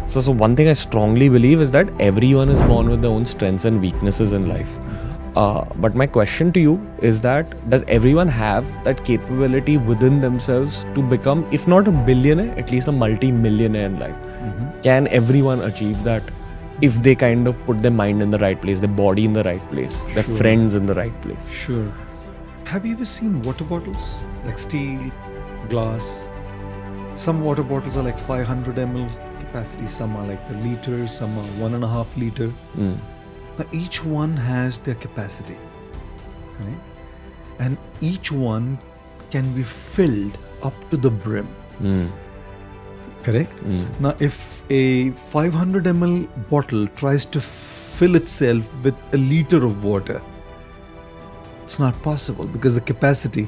So one thing I strongly believe is that everyone is born with their own strengths and weaknesses in life. But my question to you is that does everyone have that capability within themselves to become, if not a billionaire, at least a multi-millionaire in life? Can everyone achieve that if they kind of put their mind in the right place, their body in the right place, their friends in the right place? Sure. Have you ever seen water bottles? Like steel, glass. Some water bottles are like 500 ml capacity, some are like a liter, some are 1.5 liter. Now each one has their capacity, okay? And each one can be filled up to the brim. Correct? Now if a 500 ml bottle tries to fill itself with a liter of water, it's not possible because the capacity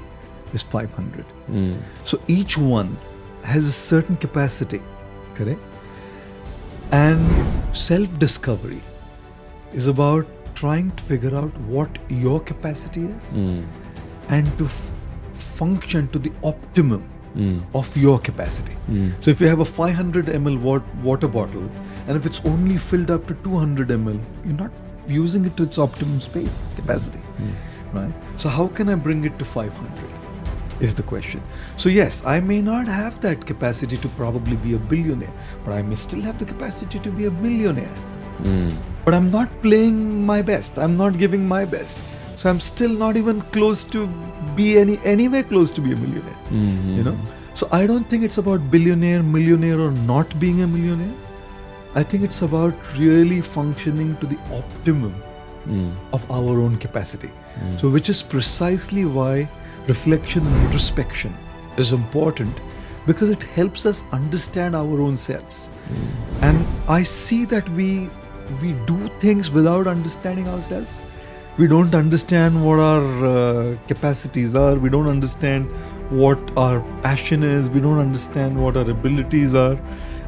is 500. So each one has a certain capacity, correct? And self-discovery is about trying to figure out what your capacity is and to function to the optimum of your capacity. So if you have a 500 ml water bottle and if it's only filled up to 200 ml, you're not using it to its optimum space capacity, right? So how can I bring it to 500 is the question. So yes, I may not have that capacity to probably be a billionaire, but I may still have the capacity to be a millionaire. But I'm not playing my best. I'm not giving my best. So I'm still not even close to be anywhere close to be a millionaire. You know? So I don't think it's about billionaire, millionaire or not being a millionaire. I think it's about really functioning to the optimum of our own capacity. So which is precisely why reflection and introspection is important, because it helps us understand our own selves. And I see that we do things without understanding ourselves. We don't understand what our capacities are. We don't understand what our passion is. We don't understand what our abilities are.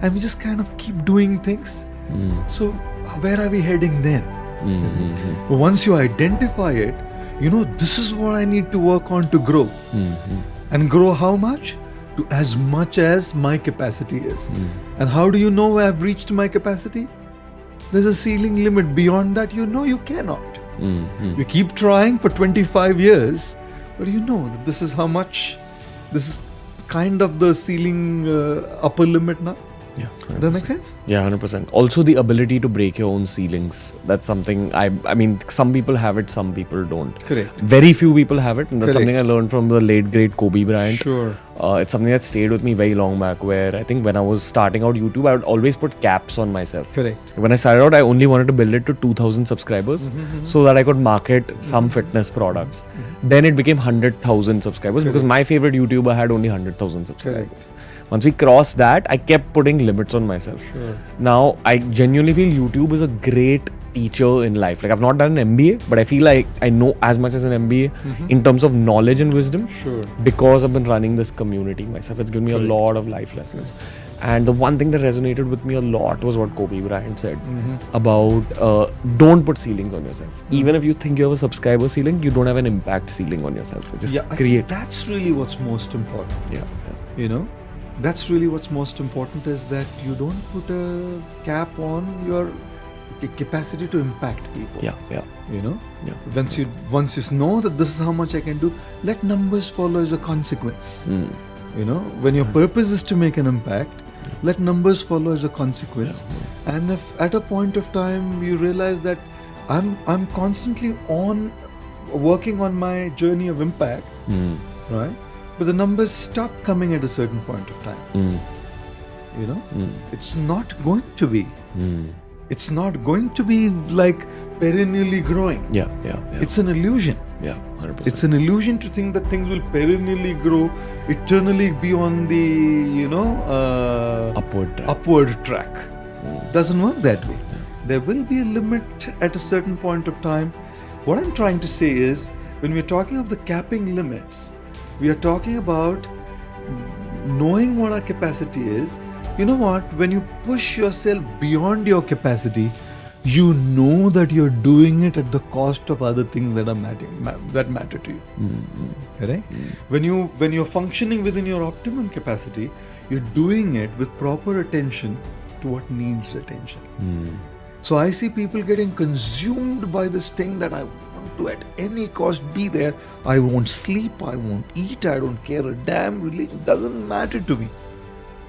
And we just kind of keep doing things. So where are we heading then? But once you identify it, you know, this is what I need to work on to grow. And grow how much? To as much as my capacity is. And how do you know I've reached my capacity? There's a ceiling limit. Beyond that, you know you cannot. You keep trying for 25 years, but you know that this is how much, this is kind of the ceiling upper limit now. Yeah, 100%. Does that make sense? Yeah, 100%. Also the ability to break your own ceilings. That's something I mean, some people have it, some people don't. Correct. Very few people have it. And that's Correct. something I learned from the late great Kobe Bryant. Sure. It's something that stayed with me very long back, where I think when I was starting out YouTube, I would always put caps on myself. Correct. When I started out, I only wanted to build it to 2,000 subscribers so that I could market some fitness products. Then it became 100,000 subscribers because my favorite YouTuber had only 100,000 subscribers. Correct. Once we crossed that, I kept putting limits on myself. Sure. Now, I genuinely feel YouTube is a great teacher in life. Like, I've not done an MBA, but I feel like I know as much as an MBA in terms of knowledge and wisdom. Sure. Because I've been running this community myself. It's given me a lot of life lessons. And the one thing that resonated with me a lot was what Kobe Bryant said about don't put ceilings on yourself. Even if you think you have a subscriber ceiling, you don't have an impact ceiling on yourself. Just I think that's really what's most important. Yeah. You know, that's really what's most important, is that you don't put a cap on your capacity to impact people. Yeah. You know, Yeah. Once you know that this is how much I can do, let numbers follow as a consequence. You know, when your purpose is to make an impact, let numbers follow as a consequence. And if at a point of time you realize that I'm constantly working on my journey of impact, right? But the numbers stop coming at a certain point of time. You know, it's not going to be. It's not going to be like perennially growing. Yeah. It's an illusion. Yeah, 100%. It's an illusion to think that things will perennially grow, eternally be on the, you know, upward track. Doesn't work that way. There will be a limit at a certain point of time. What I'm trying to say is, when we're talking of the capping limits, we are talking about knowing what our capacity is. You know what? When you push yourself beyond your capacity, you know that you're doing it at the cost of other things that matter to you. Correct? When you're functioning within your optimum capacity, you're doing it with proper attention attract what needs attention. So I see people getting consumed by this thing that I want to at any cost be there. I won't sleep, I won't eat, I don't care a damn. Religion doesn't matter to me.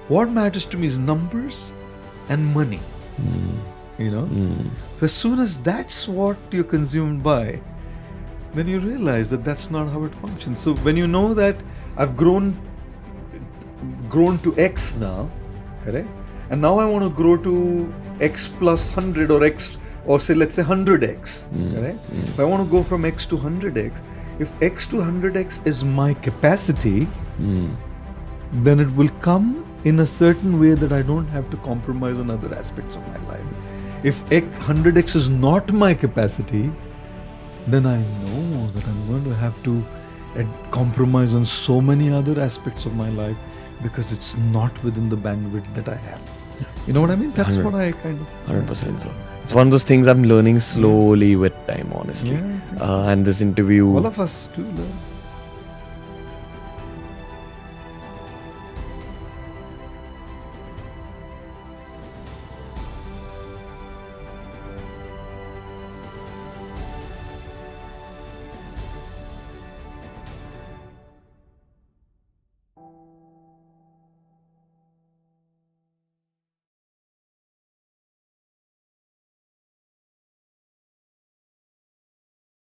What matters to me is numbers and money. You know? So as soon as that's what you're consumed by, then you realize that that's not how it functions. So when you know that I've grown to X now, correct? And now I want to grow to X plus 100 or X, or say let's say 100X, correct? If I want to go from X to 100X, if X to 100X is my capacity, then it will come in a certain way that I don't have to compromise on other aspects of my life. If 100X is not my capacity, then I know that I'm going to have to compromise on so many other aspects of my life because it's not within the bandwidth that I have. You know what I mean? That's what I kind of... 100%, sir. It's one of those things I'm learning slowly with time, honestly. Yeah, And this interview... all of us do learn.